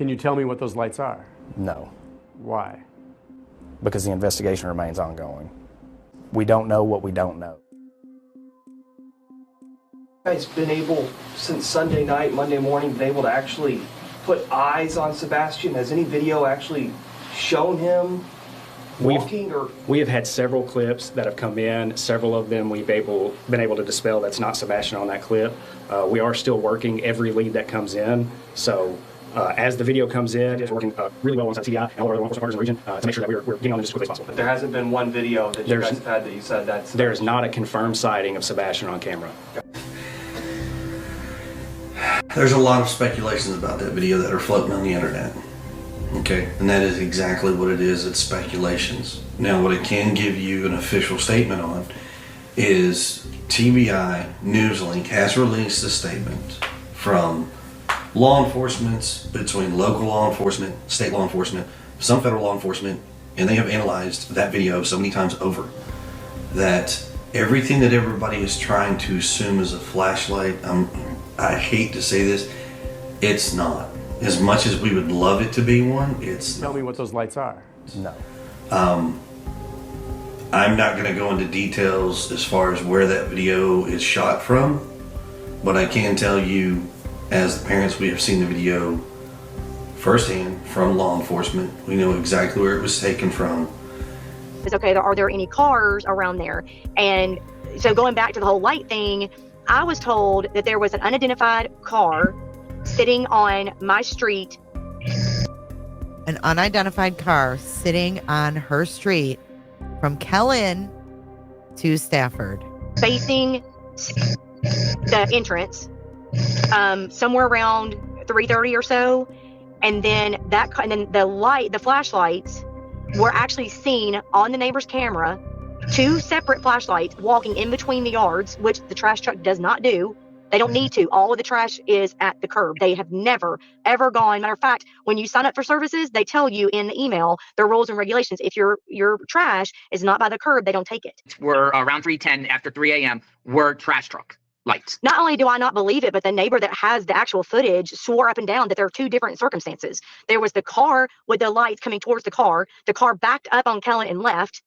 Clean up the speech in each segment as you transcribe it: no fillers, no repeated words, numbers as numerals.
Can you tell me what those lights are? No, Why? because the investigation remains ongoing. We don't know what we don't know. You guys been able, since Sunday night, Monday morning, been able to actually put eyes on Sebastian? Has any video actually shown him walking? We have had several clips that have come in. Several of them we've been able to dispel that's not Sebastian on that clip. We are still working every lead that comes in. So as the video comes in, it's working really well alongside TDI and all our other law enforcement partners in the region to make sure that we're getting on them as quickly as possible. But there hasn't been one video that you guys have had that you said that's... There is not a confirmed sighting of Sebastian on camera. There's a lot of speculations about that video that are floating on the internet. Okay, and that is exactly what it is. It's speculations. Now, what I can give you an official statement on is TBI Newslink has released a statement from law enforcement, between local law enforcement, state law enforcement, some federal law enforcement, and they have analyzed that video so many times over that everything that everybody is trying to assume is a flashlight, I hate to say this, it's not. As much as we would love it to be one, it's Tell me what those lights are. No. I'm not going to go into details as far as where that video is shot from, but I can tell you, as the parents, we have seen the video firsthand from law enforcement. We know exactly where it was taken from. It's okay, are there any cars around there? And so going back to the whole light thing, I was told that there was an unidentified car sitting on my street. An unidentified car sitting on her street from Kellen to Stafford. Facing the entrance, somewhere around 3:30 or so. And then the flashlights were actually seen on the neighbor's camera. 2 separate flashlights walking in between the yards, which the trash truck does not do. They don't need to. All of the trash is at the curb. They have never, ever gone. Matter of fact, when you sign up for services, they tell you in the email their rules and regulations. If your trash is not by the curb, they don't take it. We're around 3:10 after 3 a.m. We're trash truck lights. Not only do I not believe it, but the neighbor that has the actual footage swore up and down that there are 2 different circumstances. There was the car with the lights coming towards the car backed up on Kellen and left.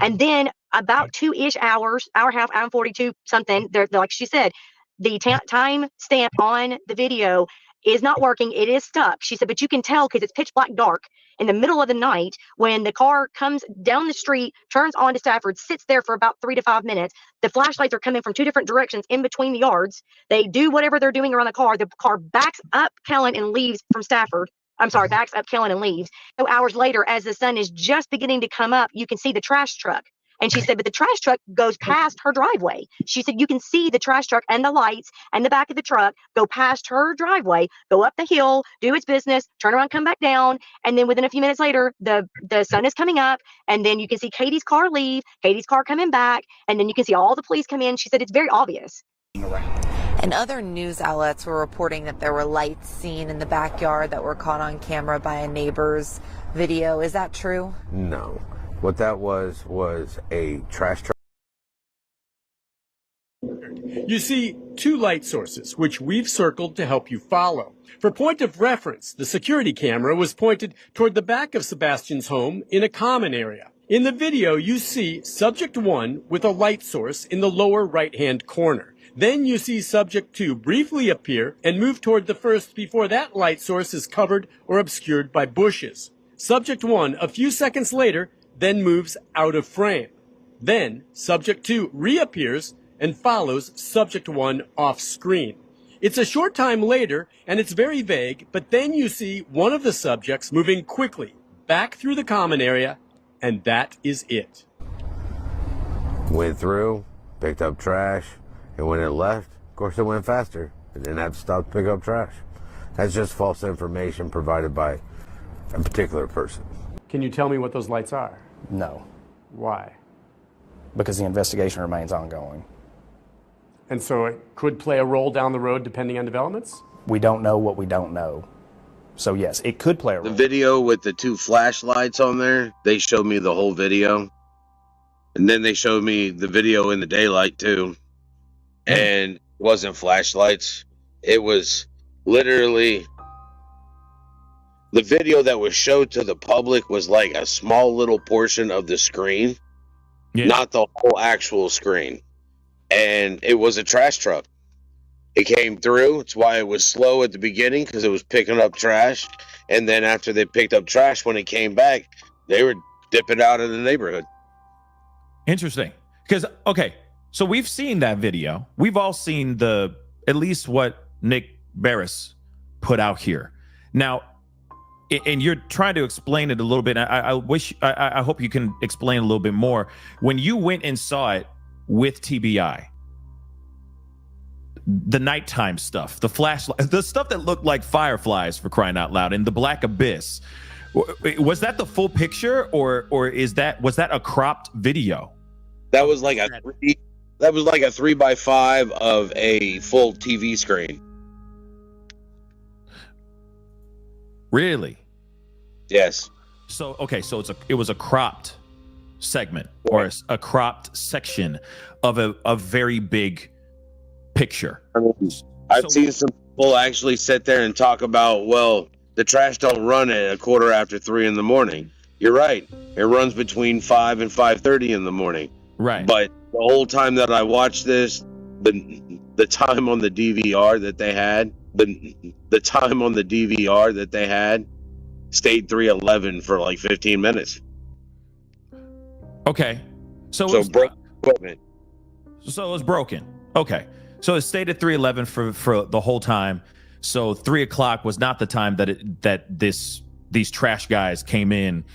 And then about 2-ish hours, hour and a half, hour and 42 something, they're like she said, the time stamp on the video is not working. It is stuck. She said, but you can tell because it's pitch black dark in the middle of the night when the car comes down the street, turns onto Stafford, sits there for about 3 to 5 minutes. The flashlights are coming from 2 different directions in between the yards. They do whatever they're doing around the car. The car backs up Kellen and leaves from Stafford. Backs up Kellen and leaves. 2 hours later, as the sun is just beginning to come up, you can see the trash truck. And she said, but the trash truck goes past her driveway. She said, you can see the trash truck and the lights and the back of the truck go past her driveway, go up the hill, do its business, turn around, come back down. And then within a few minutes later, the sun is coming up. And then you can see Katie's car leave, Katie's car coming back. And then you can see all the police come in. She said, it's very obvious. And other news outlets were reporting that there were lights seen in the backyard that were caught on camera by a neighbor's video. Is that true? No. What that was a trash truck. You see 2 light sources, which we've circled to help you follow. For point of reference, the security camera was pointed toward the back of Sebastian's home in a common area. In the video, you see subject 1 with a light source in the lower right-hand corner. Then you see subject 2 briefly appear and move toward the first before that light source is covered or obscured by bushes. Subject 1, a few seconds later, then moves out of frame. Then subject 2 reappears and follows subject 1 off screen. It's a short time later and it's very vague, but then you see one of the subjects moving quickly back through the common area, and that is it. Went through, picked up trash, and when it left, of course it went faster. It didn't have to stop to pick up trash. That's just false information provided by a particular person. Can you tell me what those lights are? No, Why? because the investigation remains ongoing. And so it could play a role down the road depending on developments? We don't know what we don't know. So yes, it could play a role. The video with the 2 flashlights on there, they showed me the whole video. And then they showed me the video in the daylight too. And it wasn't flashlights. It was literally the video that was showed to the public was like a small little portion of the screen, not the whole actual screen. And it was a trash truck. It came through. It's why it was slow at the beginning, because it was picking up trash. And then after they picked up trash, when it came back, they were dipping out of the neighborhood. Interesting. Because, okay, so we've seen that video. We've all seen at least what Nick Barris put out here. Now, and you're trying to explain it a little bit. I hope you can explain a little bit more. When you went and saw it with TBI, the nighttime stuff, the flashlight, the stuff that looked like fireflies, for crying out loud, and the black abyss, was that the full picture, or was that a cropped video? That was like a 3x5 of a full TV screen. Really? Yes. So okay, so it was a cropped segment, or a cropped section of a very big picture. I've seen some people actually sit there and talk about, well, the trash don't run at 3:15 in the morning. You're right. It runs between 5 and 5:30 in the morning. Right. But the whole time that I watched this, the time on the DVR that they had, the time on the DVR that they had stayed 3:11 for like 15 minutes. Okay. So it was broken. Okay. So it stayed at 3:11 for the whole time. So 3 o'clock was not the time that these trash guys came in.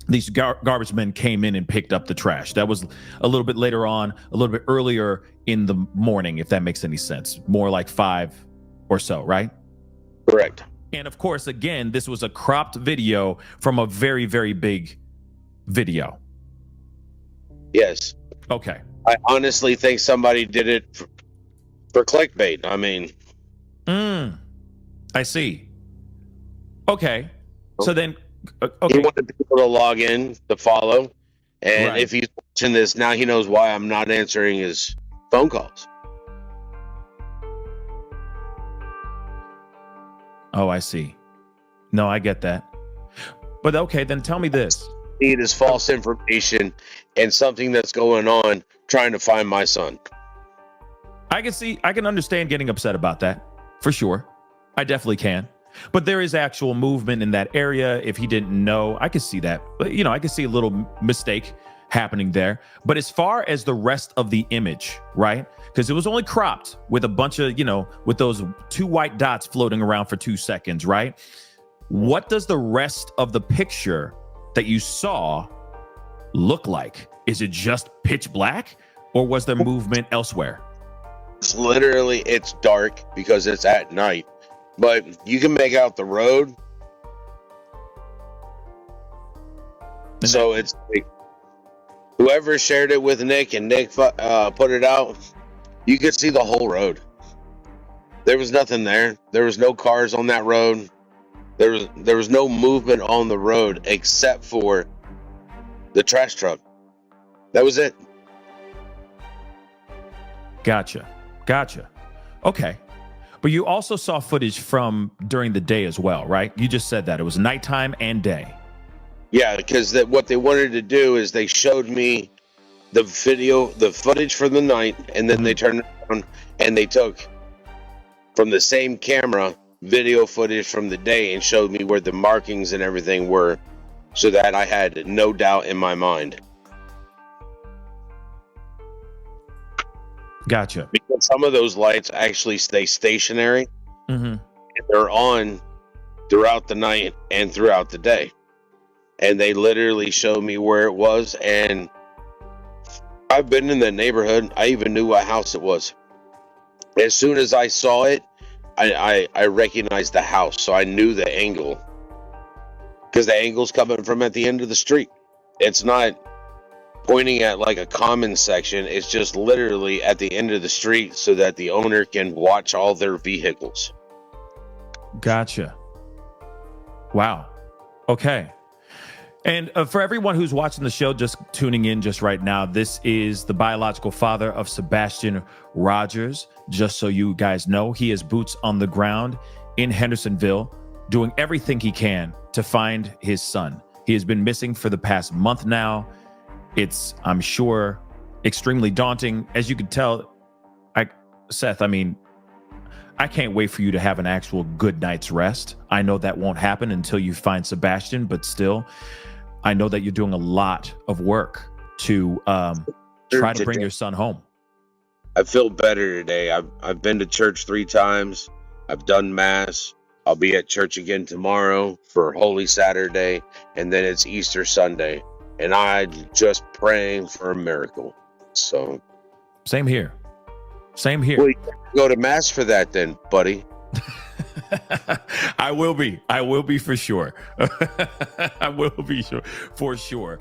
These garbage men came in and picked up the trash. That was a little bit later on, a little bit earlier in the morning, if that makes any sense. More like 5 or so, right? Correct. And of course, again, this was a cropped video from a very, very big video. Yes. Okay. I honestly think somebody did it for clickbait. I mean. I see. Okay. So then, okay. He wanted people to log in, to follow. And Right. if he's watching this, now he knows why I'm not answering his phone calls. Oh, I see. No, I get that. But okay, then tell me this. It is false information and something that's going on trying to find my son. I can understand getting upset about that, for sure. I definitely can. But there is actual movement in that area. If he didn't know, I could see that. But, I could see a little mistake happening there. But as far as the rest of the image, right? Because it was only cropped with a bunch of, with those 2 white dots floating around for 2 seconds, right? What does the rest of the picture that you saw look like? Is it just pitch black, or was there movement elsewhere? It's dark because it's at night, but you can make out the road. So it's like, whoever shared it with Nick and Nick put it out, you could see the whole road. There was nothing there. There was no cars on that road. There was no movement on the road except for the trash truck. That was it. Gotcha. Okay. But you also saw footage from during the day as well, right? You just said that. It was nighttime and day. Yeah, because what they wanted to do is they showed me the footage for the night, and then they turned it on and they took from the same camera video footage from the day and showed me where the markings and everything were, so that I had no doubt in my mind. Gotcha. Because some of those lights actually stay stationary. Mm-hmm. And they're on throughout the night and throughout the day. And they literally showed me where it was. And I've been in the neighborhood. I even knew what house it was. As soon as I saw it, I recognized the house. So I knew the angle. Because the angle's coming from at the end of the street. It's not pointing at like a common section. It's just literally at the end of the street so that the owner can watch all their vehicles. Gotcha. Wow. Okay. And for everyone who's watching the show, just tuning in just right now, this is the biological father of Sebastian Rogers. Just so you guys know, he is boots on the ground in Hendersonville, doing everything he can to find his son. He has been missing for the past month now. It's, I'm sure, extremely daunting. As you can tell, Seth, I mean, I can't wait for you to have an actual good night's rest. I know that won't happen until you find Sebastian, but still, I know that you're doing a lot of work to try to bring your son home. I feel better today. I've been to church 3 times. I've done mass. I'll be at church again tomorrow for Holy Saturday, and then it's Easter Sunday. And I'm just praying for a miracle. So, same here. Same here. Well, you go to mass for that then, buddy. I will be. I will be for sure. I will be sure for sure.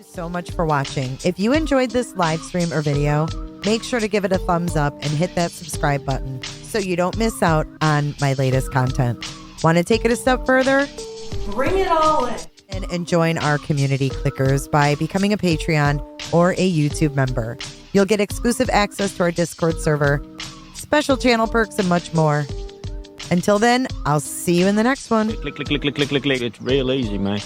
So much for watching. If you enjoyed this live stream or video, make sure to give it a thumbs up and hit that subscribe button so you don't miss out on my latest content. Want to take it a step further? Bring it all in. And join our community clickers by becoming a Patreon or a YouTube member. You'll get exclusive access to our Discord server, special channel perks, and much more. Until then, I'll see you in the next one. Click. It's real easy, man.